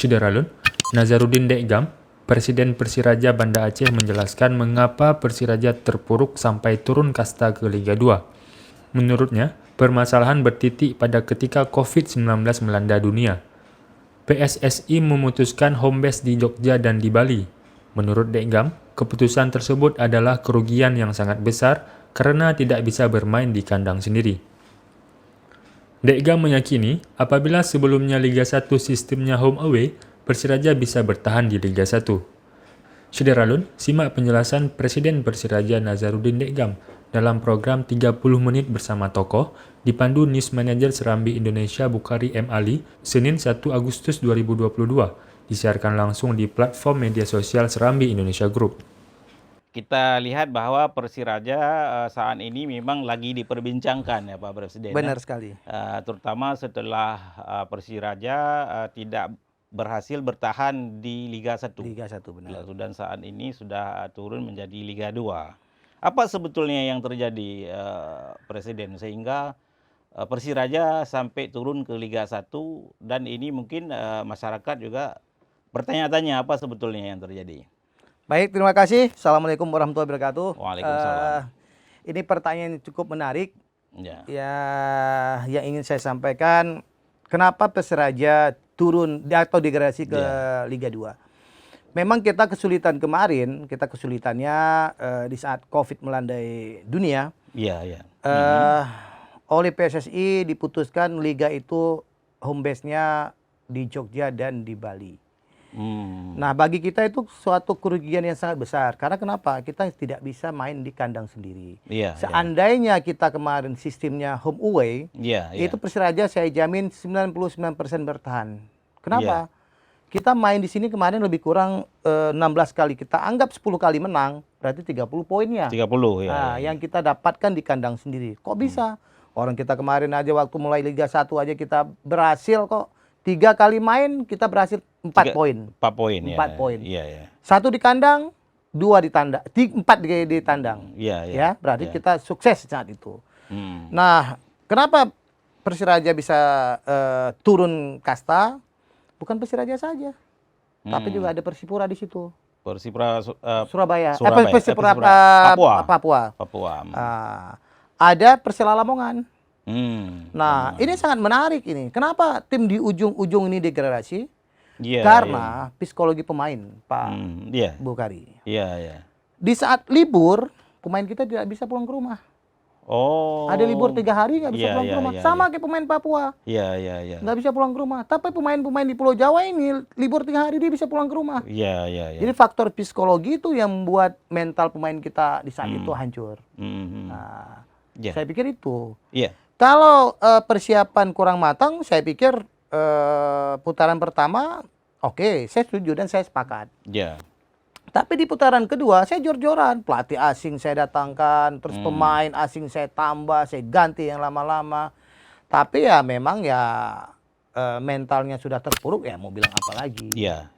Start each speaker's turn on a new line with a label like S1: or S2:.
S1: Syederalun, Nazarudin Dekgam, Presiden Persiraja Banda Aceh menjelaskan mengapa Persiraja terpuruk sampai turun kasta ke Liga 2. Menurutnya, permasalahan bertitik pada ketika COVID-19 melanda dunia. PSSI memutuskan home base di Jogja dan di Bali. Menurut Dekgam, keputusan tersebut adalah kerugian yang sangat besar karena tidak bisa bermain di kandang sendiri. Dekgam meyakini apabila sebelumnya Liga 1 sistemnya home away, Persiraja bisa bertahan di Liga 1. Syederalun, simak penjelasan Presiden Persiraja Nazarudin Dekgam dalam program 30 menit bersama tokoh dipandu News Manager Serambi Indonesia Bukhari M. Ali, Senin 1 Agustus 2022, disiarkan langsung di platform media sosial Serambi Indonesia Group.
S2: Kita lihat bahwa Persiraja saat ini memang lagi diperbincangkan ya Pak Presiden.
S3: Benar sekali.
S2: Terutama setelah Persiraja tidak berhasil bertahan di Liga 1.
S3: Liga 1 benar.
S2: Dan saat ini sudah turun menjadi Liga 2. Apa sebetulnya yang terjadi Presiden sehingga Persiraja sampai turun ke Liga 1 dan ini mungkin masyarakat juga bertanya-tanya apa sebetulnya yang terjadi.
S3: Baik, terima kasih. Assalamualaikum warahmatullahi wabarakatuh.
S2: Waalaikumsalam.
S3: Ini pertanyaan yang cukup menarik.
S2: Ya.
S3: Yang ingin saya sampaikan, kenapa Persiraja turun atau degradasi ke Liga 2? Memang kita kesulitannya di saat COVID melandai dunia.
S2: Iya.
S3: Oleh PSSI diputuskan Liga itu home base-nya di Jogja dan di Bali. Nah, bagi kita itu suatu kerugian yang sangat besar. Karena kenapa? Kita tidak bisa main di kandang sendiri. Seandainya kita kemarin sistemnya home away, itu Persiraja saya jamin 99% bertahan. Kenapa? Kita main di sini kemarin lebih kurang 16 kali. Kita anggap 10 kali menang, berarti 30 poinnya.
S2: 30 ya.
S3: Nah, yang kita dapatkan di kandang sendiri. Kok bisa? Orang kita kemarin aja waktu mulai Liga 1 aja kita berhasil kok. 3 kali main kita berhasil 4 poin.
S2: 4 poin.
S3: 4 poin.
S2: Iya.
S3: 1 di kandang, 2 di tandang, 4 di tandang.
S2: Iya.
S3: Berarti kita sukses saat itu. Nah, kenapa Persiraja bisa turun kasta? Bukan Persiraja saja, tapi juga ada Persipura di situ.
S2: Persipura
S3: Surabaya.
S2: Persipura
S3: Papua. Ada Persela Lamongan. Nah, ini sangat menarik ini. Kenapa tim di ujung-ujung ini degradasi? Karena psikologi pemain, Pak Bukhari.
S2: Iya.
S3: Di saat libur, pemain kita tidak bisa pulang ke rumah. Ada libur 3 hari nggak bisa pulang ke rumah. Sama kayak pemain Papua.
S2: Iya.
S3: Nggak bisa pulang ke rumah. Tapi pemain-pemain di Pulau Jawa ini libur 3 hari dia bisa pulang ke rumah.
S2: Iya.
S3: Jadi faktor psikologi itu yang membuat mental pemain kita di saat itu hancur. Nah, saya pikir itu. Kalau persiapan kurang matang, saya pikir putaran pertama, oke, saya setuju dan saya sepakat. Tapi di putaran kedua, saya jor-joran. Pelatih asing saya datangkan, terus pemain asing saya tambah, saya ganti yang lama-lama. Tapi ya memang ya mentalnya sudah terpuruk, ya mau bilang apa lagi.
S2: Iya.